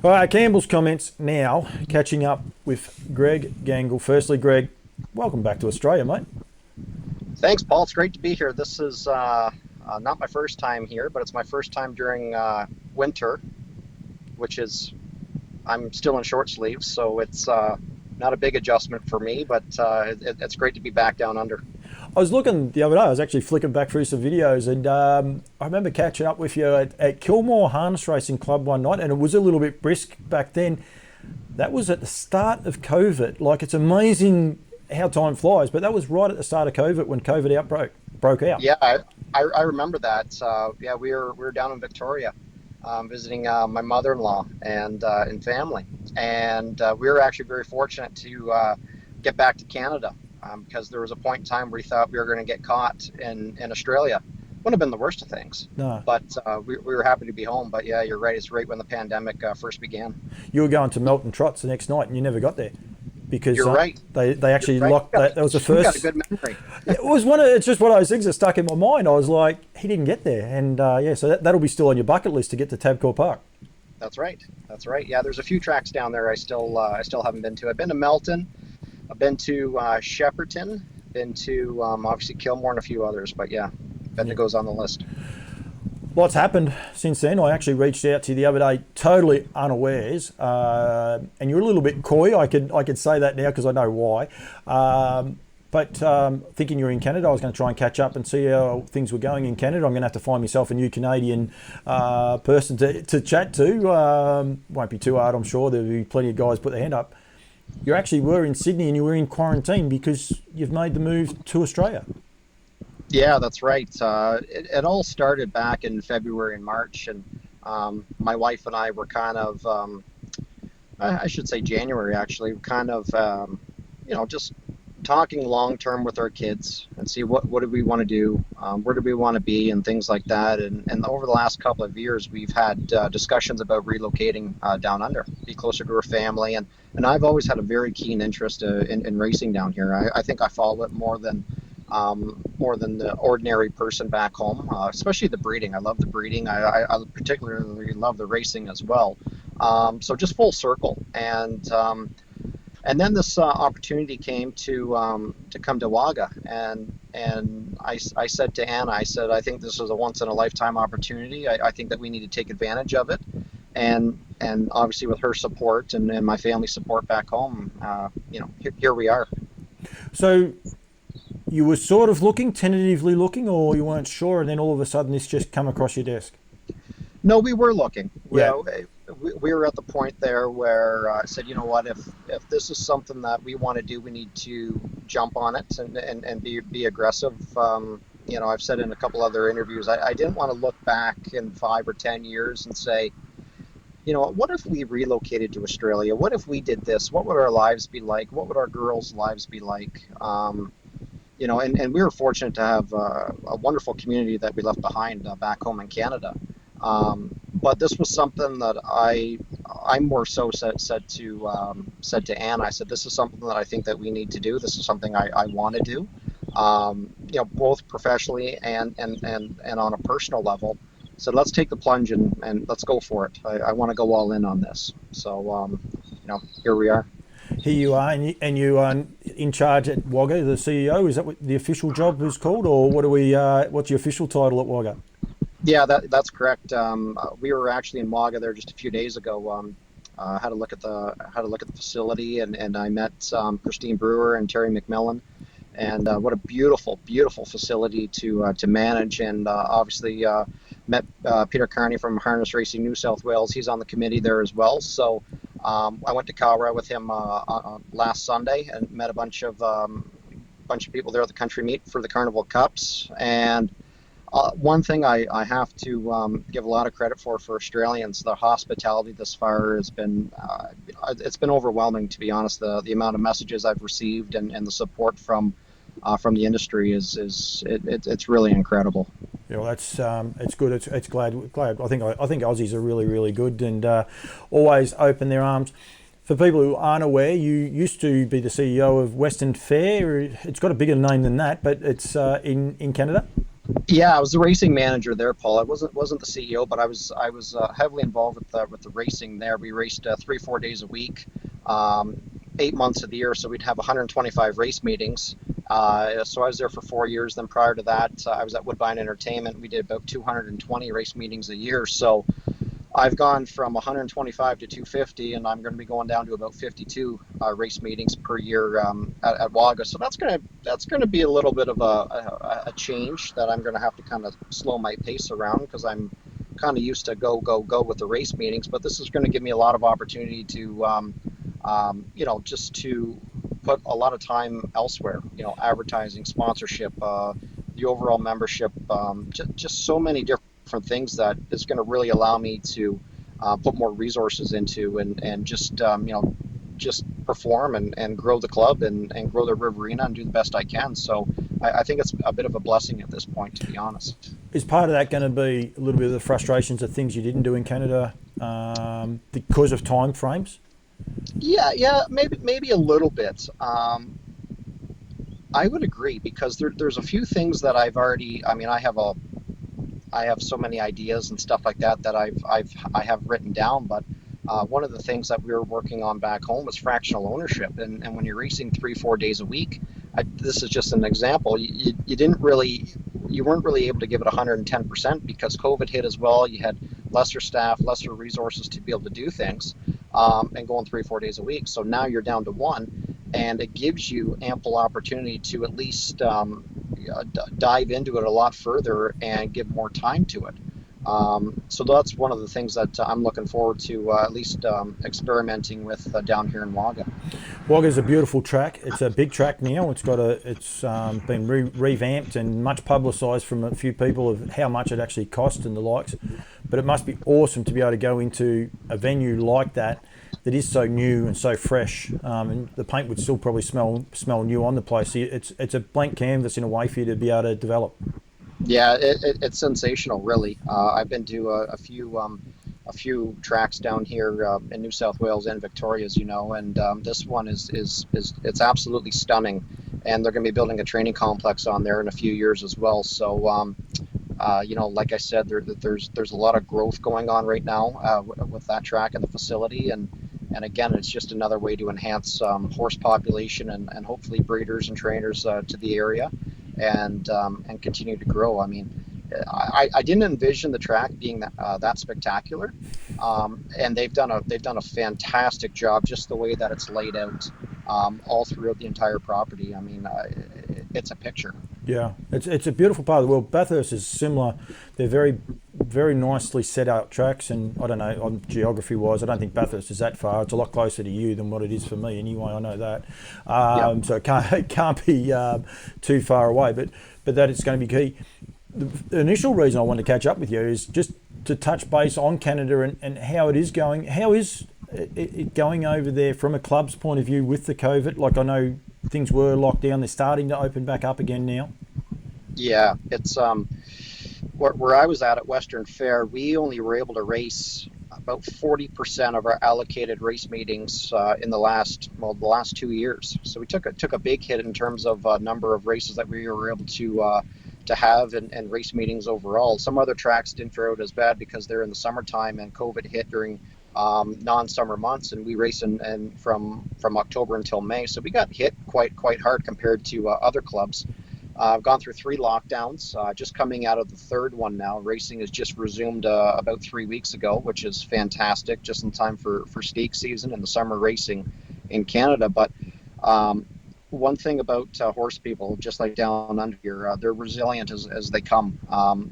All right, Campbell's comments now. Catching up with Greg Gangle. Firstly, Greg, welcome back to Australia, mate. Thanks, Paul. It's great to be here. This is not my first time here, but it's my first time during winter, which is I'm still in short sleeves, so it's not a big adjustment for me, but it's great to be back down under. I was looking the other day. I was actually flicking back through some videos, and I remember catching up with you at Kilmore Harness Racing Club one night, and it was a little bit brisk back then. That was at the start of COVID. Like, it's amazing how time flies, but that was right at the start of COVID when COVID broke out. Yeah, I remember that. Yeah, we were down in Victoria, visiting my mother-in-law and family, and we were actually very fortunate to get back to Canada because there was a point in time where we thought we were going to get caught in Australia. Wouldn't have been the worst of things, No, but we were happy to be home. But yeah, you're right. It's right when the pandemic first began. you were going to Melton Trots the next night, and you never got there because You're right. they You're actually right. locked. That was the You got a first. good memory. It was one of. It's just one of those things that stuck in my mind. I was like, he didn't get there, and yeah, so that'll be still on your bucket list to get to Tabcorp Park. That's right. That's right. Yeah, there's a few tracks down there I still haven't been to. I've been to Melton. I've been to Shepparton. Been to obviously Kilmore and a few others. But yeah, Bendigo goes on the list. Lots happened since then. I actually reached out to you the other day, totally unawares, and you're a little bit coy. I could say that now because I know why. But thinking you're in Canada, I was going to try and catch up and see how things were going in Canada. I'm going to have to find myself a new Canadian person to chat to. Won't be too hard, I'm sure. There'll be plenty of guys put their hand up. You actually were in Sydney and you were in quarantine because you've made the move to Australia. Yeah, that's right. It all started back in February and March, and my wife and I were kind of, I should say January actually, kind of, just talking long term with our kids and see what do we want to do, where do we want to be, and things like that. And over the last couple of years, we've had discussions about relocating down under, be closer to our family, and I've always had a very keen interest in racing down here. I think I follow it more than the ordinary person back home, especially the breeding. I love the breeding. I particularly love the racing as well. So just full circle, and then this opportunity came to come to Wagga, and I said to Anna, I said, I think this is a once in a lifetime opportunity. I think that we need to take advantage of it, and obviously with her support and my family support back home, here we are. So you were sort of looking, tentatively looking, or you weren't sure, and then all of a sudden this just come across your desk? No, we were looking. Yeah. We were at the point there where I said, you know what, if this is something that we want to do, we need to jump on it and be aggressive. I've said in a couple other interviews, I didn't want to look back in 5 or 10 years and say, what if we relocated to Australia? What if we did this? What would our lives be like? What would our girls' lives be like? And we were fortunate to have a wonderful community that we left behind back home in Canada. But this was something that I more so said to Anne. I said, this is something that I think that we need to do. This is something I want to do, both professionally and on a personal level. So let's take the plunge and let's go for it. I want to go all in on this. So, here we are. Here you are, and you are in charge at Wagga, the CEO. Is that what the official job is called, or what do we? What's your official title at Wagga? Yeah, that's correct. We were actually in Wagga there just a few days ago. Had a look at the facility, and I met Christine Brewer and Terry McMillan, and what a beautiful facility to manage. And obviously met Peter Carney from Harness Racing New South Wales. He's on the committee there as well. So I went to Calra with him last Sunday and met a bunch of people there at the country meet for the Carnival Cups. And one thing I have to give a lot of credit for Australians, the hospitality this far has been it's been overwhelming, to be honest. The amount of messages I've received and the support from the industry it's really incredible. Yeah, well, that's it's good. It's glad. I think Aussies are really good and always open their arms. For people who aren't aware, you used to be the CEO of Western Fair. It's got a bigger name than that, but it's in Canada. Yeah, I was the racing manager there, Paul. I wasn't the CEO, but I was heavily involved with the racing there. We raced 3 4 days a week, um, 8 months of the year. So we'd have 125 race meetings. So I was there for 4 years. Then prior to that, I was at Woodbine Entertainment. We did about 220 race meetings a year. So I've gone from 125 to 250, and I'm going to be going down to about 52 race meetings per year at WAGA. So that's going to be a little bit of a change that I'm going to have to kind of slow my pace around because I'm kind of used to go with the race meetings. But this is going to give me a lot of opportunity to just to put a lot of time elsewhere. Advertising, sponsorship, the overall membership, just so many different things that is going to really allow me to put more resources into and just perform and grow the club and grow the Riverina and do the best I can. So I think it's a bit of a blessing at this point, to be honest. Is part of that going to be a little bit of the frustrations of things you didn't do in Canada because of time frames? Yeah, maybe a little bit. I would agree because there's a few things that I've already. I mean, I have so many ideas and stuff like that that I have written down. But one of the things that we were working on back home was fractional ownership, and when you're racing 3 4 days a week, this is just an example. You weren't really able to give it 110% because COVID hit as well. You had lesser staff, lesser resources to be able to do things, and going 3 4 days a week. So now you're down to one, and it gives you ample opportunity to at least dive into it a lot further and give more time to it. So that's one of the things that I'm looking forward to at least experimenting with down here in Wagga. Wagga is a beautiful track. It's a big track now. It's been revamped and much publicised from a few people of how much it actually cost and the likes. But it must be awesome to be able to go into a venue like that is so new and so fresh, and the paint would still probably smell new on the place. So it's a blank canvas in a way for you to be able to develop. Yeah, it's sensational, really. I've been to a few tracks down here in New South Wales and Victoria, as you know, and this one is it's absolutely stunning. And they're going to be building a training complex on there in a few years as well. So, like I said, there's a lot of growth going on right now with that track and the facility, and again, it's just another way to enhance horse population and hopefully breeders and trainers to the area, and continue to grow. I mean, I didn't envision the track being that spectacular, and they've done a fantastic job just the way that it's laid out all throughout the entire property. I mean, it's a picture. Yeah, it's a beautiful part of the world. Bathurst is similar. They're very, very nicely set out tracks, and I don't know, on geography wise, I don't think Bathurst is that far. It's a lot closer to you than what it is for me anyway. I know that. Yep. So it can't be too far away, but that it's going to be key. The initial reason I wanted to catch up with you is just to touch base on Canada and how it is going. How is it going over there from a club's point of view with the COVID? Like, I know things were locked down. They're starting to open back up again now. Yeah, it's where I was at Western Fair, we only were able to race about 40% of our allocated race meetings in the last 2 years. So we took a big hit in terms of number of races that we were able to have and race meetings overall. Some other tracks didn't fare out as bad because they're in the summertime and COVID hit during non-summer months, and we race in from October until May. So we got hit quite hard compared to other clubs. I've gone through 3 lockdowns, just coming out of the third one now. Racing has just resumed about 3 weeks ago, which is fantastic, just in time for stake season and the summer racing in Canada. But one thing about horse people, just like down under here, they're resilient as they come,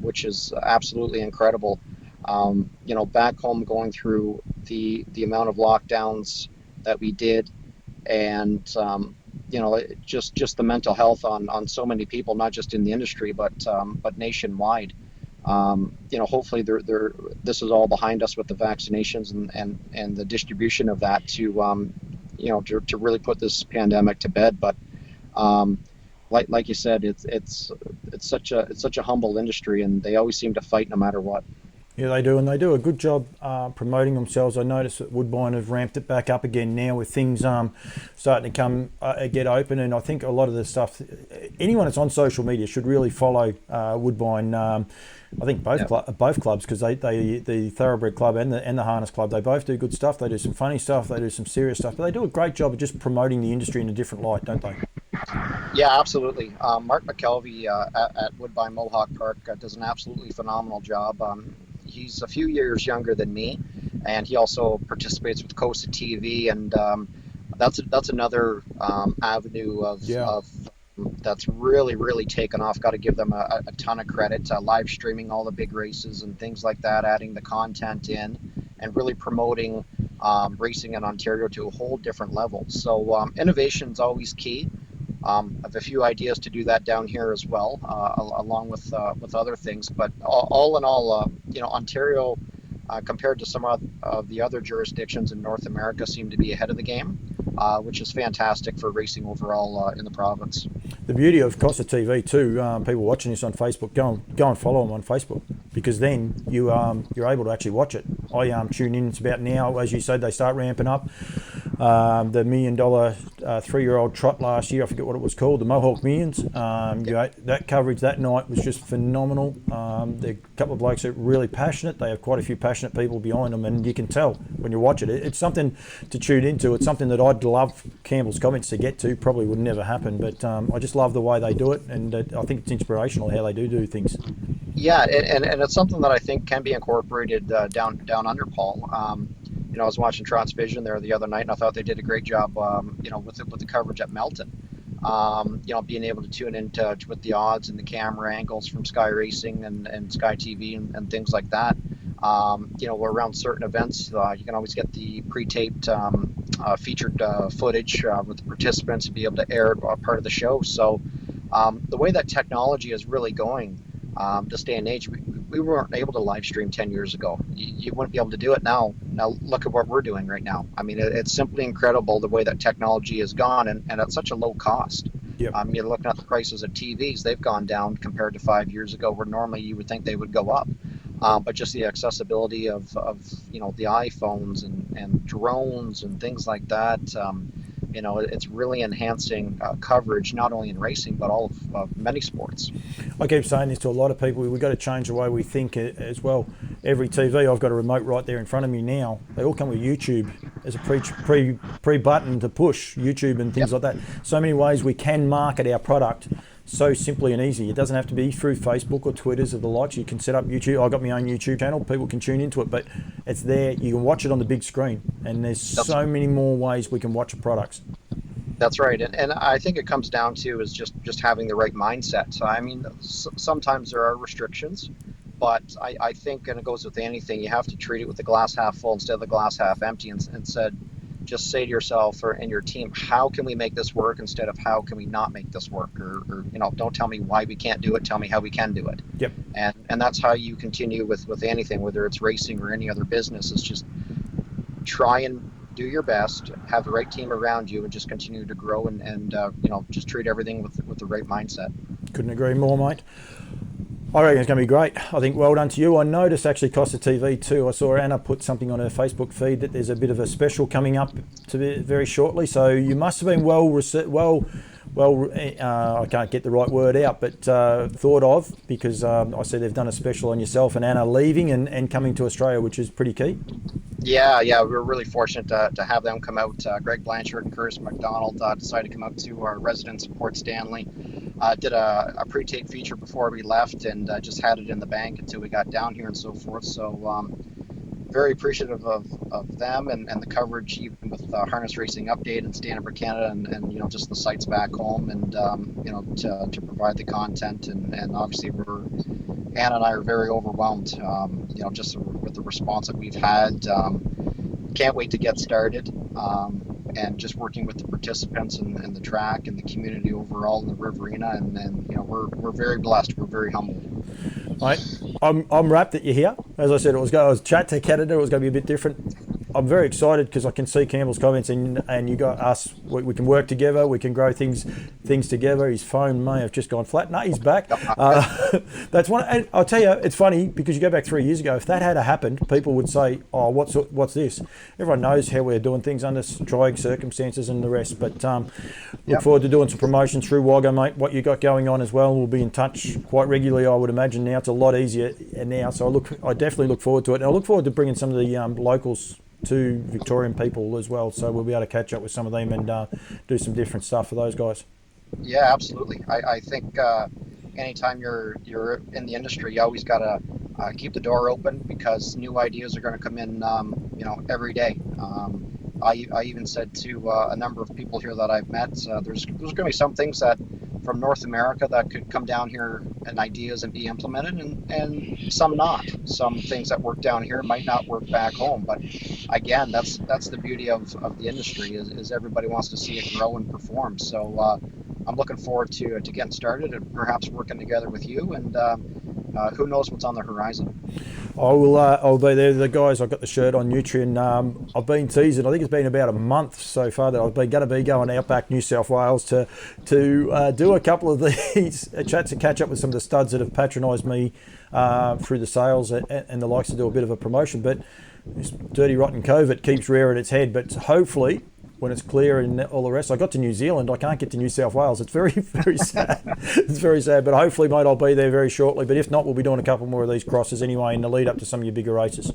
which is absolutely incredible. Back home, going through the amount of lockdowns that we did, and just the mental health on so many people, not just in the industry, but nationwide. Hopefully this is all behind us with the vaccinations and the distribution of that to really put this pandemic to bed. But like you said, it's such a humble industry, and they always seem to fight no matter what. Yeah, they do, and they do a good job promoting themselves. I notice that Woodbine have ramped it back up again now with things starting to come get open, and I think a lot of the stuff, anyone that's on social media should really follow Woodbine. I think both clubs, because the Thoroughbred Club and the Harness Club, they both do good stuff. They do some funny stuff, they do some serious stuff, but they do a great job of just promoting the industry in a different light, don't they? Yeah, absolutely. Mark McKelvey at Woodbine Mohawk Park does an absolutely phenomenal job. He's a few years younger than me, and he also participates with Costa TV, and that's another avenue of that's really taken off. Got to give them a ton of credit. Live streaming all the big races and things like that, adding the content in, and really promoting racing in Ontario to a whole different level. So innovation is always key. I have a few ideas to do that down here as well, along with other things. But all in all, Ontario, compared to some of the other jurisdictions in North America, seem to be ahead of the game, which is fantastic for racing overall in the province. The beauty of Costa TV too, people watching this on Facebook, go and follow them on Facebook, because then you're able to actually watch it. I tune in. It's about now, as you said, they start ramping up. The $1 million 3-year-old trot last year, I forget what it was called, the Mohawk Millions. That coverage that night was just phenomenal. There are a couple of blokes that are really passionate. They have quite a few passionate people behind them, and you can tell when you watch it. It's something to tune into. It's something that I'd love Campbell's Comments to get to. Probably would never happen, but I just love the way they do it, and I think it's inspirational how they do things. Yeah, and it's something that I think can be incorporated down under, Paul. I was watching Transvision there the other night, and I thought they did a great job, with the coverage at Melton. Being able to tune into with the odds and the camera angles from Sky Racing and Sky TV and things like that. Around certain events, you can always get the pre-taped featured footage with the participants to be able to air part of the show. So the way that technology is really going this day and age, we weren't able to live stream 10 years ago. You wouldn't be able to do it now. Now look at what we're doing right now. I mean, it's simply incredible the way that technology has gone, and at such a low cost. Yep. You're looking at the prices of TVs; they've gone down compared to 5 years ago, where normally you would think they would go up. But just the accessibility of the iPhones and drones and things like that. It's really enhancing coverage, not only in racing, but all of many sports. I keep saying this to a lot of people. We've got to change the way we think as well. Every TV, I've got a remote right there in front of me now. They all come with YouTube as a pre button to push YouTube and things like that. So many ways we can market our product so simply and easy. It doesn't have to be through Facebook or Twitters or the likes. You can set up YouTube. I've got my own YouTube channel. People can tune into it, but it's there. You can watch it on the big screen, and there's so many more ways we can watch products. That's right, and I think it comes down to is just having the right mindset. So I mean, sometimes there are restrictions, but I think, and it goes with anything, you have to treat it with the glass half full instead of the glass half empty, and said, just say to yourself and your team, how can we make this work instead of how can we not make this work? Or don't tell me why we can't do it, tell me how we can do it. Yep. And that's how you continue with anything, whether it's racing or any other business. Is just try and do your best, have the right team around you, and just continue to grow and just treat everything with the right mindset. Couldn't agree more, mate. I reckon it's going to be great. I think well done to you. I noticed actually Costa TV too. I saw Anna put something on her Facebook feed that there's a bit of a special coming up very shortly. So you must have been I can't get the right word out, but thought of, because I see they've done a special on yourself and Anna leaving and coming to Australia, which is pretty key. Yeah, we're really fortunate to have them come out. Greg Blanchard and Curtis McDonald decided to come out to our residence in Port Stanley. Did a pre-tape feature before we left, and just had it in the bank until we got down here and so forth. So very appreciative of them and the coverage, even with Harness Racing Update and Stand Up for Canada and just the sites back home, and to provide the content, and obviously Anna and I are very overwhelmed, just with the response that we've had. Can't wait to get started, and just working with the participants and the track and the community overall in the Riverina, and we're very blessed. We're very humbled. Mate, I'm rapt that you're here. As I said, I was chat to Canada. It was going to be a bit different. I'm very excited because I can see Campbell's comments, and you got us. We can work together. We can grow things together. His phone may have just gone flat. No, he's back. That's one. And I'll tell you, it's funny because you go back 3 years ago. If that had happened, people would say, "Oh, what's this?" Everyone knows how we're doing things under trying circumstances and the rest. But look forward to doing some promotion through Wagga, mate. What you got going on as well. We'll be in touch quite regularly, I would imagine. Now it's a lot easier now, so I definitely look forward to it. And I look forward to bringing some of the locals to Victorian people as well, so we'll be able to catch up with some of them and do some different stuff for those guys. Yeah, absolutely. I think anytime you're in the industry, you always got to keep the door open because new ideas are going to come in, every day. I even said to a number of people here that I've met, there's going to be some things that from North America that could come down here and ideas and be implemented, and some not. Some things that work down here might not work back home. But again, that's the beauty of the industry is everybody wants to see it grow and perform. So I'm looking forward to getting started and perhaps working together with you. And who knows what's on the horizon. I'll be there. The guys, I've got the shirt on Nutrien. I've been teasing. I think it's been about a month so far that I've been going to be going outback New South Wales to do a couple of these chats and catch up with some of the studs that have patronised me through the sales and the likes to do a bit of a promotion. But this dirty rotten COVID keeps rearing its head. But hopefully, when it's clear and all the rest, I got to New Zealand. I can't get to New South Wales. It's very, very sad. It's very sad. But hopefully, mate, I'll be there very shortly. But if not, we'll be doing a couple more of these crosses anyway in the lead up to some of your bigger races.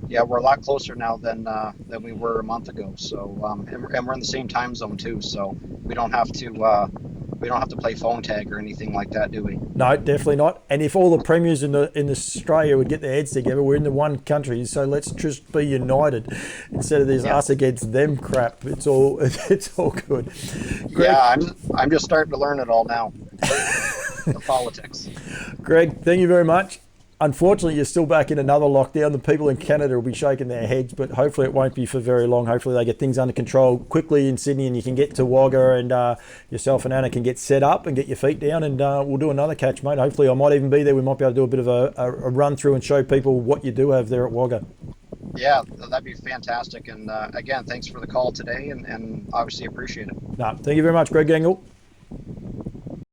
Yeah, we're a lot closer now than we were a month ago. So and we're in the same time zone too. So we don't have to play phone tag or anything like that, do we? No, definitely not. And if all the premiers in Australia would get their heads together, we're in the one country, so let's just be united instead of this us against them crap. It's all good. Greg, yeah, I'm just starting to learn it all now. The politics. Greg, thank you very much. Unfortunately, you're still back in another lockdown. The people in Canada will be shaking their heads, but hopefully it won't be for very long. Hopefully they get things under control quickly in Sydney and you can get to Wagga and yourself and Anna can get set up and get your feet down and we'll do another catch, mate. Hopefully I might even be there. We might be able to do a bit of a run through and show people what you do have there at Wagga. Yeah, that'd be fantastic. And again, thanks for the call today and obviously appreciate it. No, thank you very much, Greg Gangle.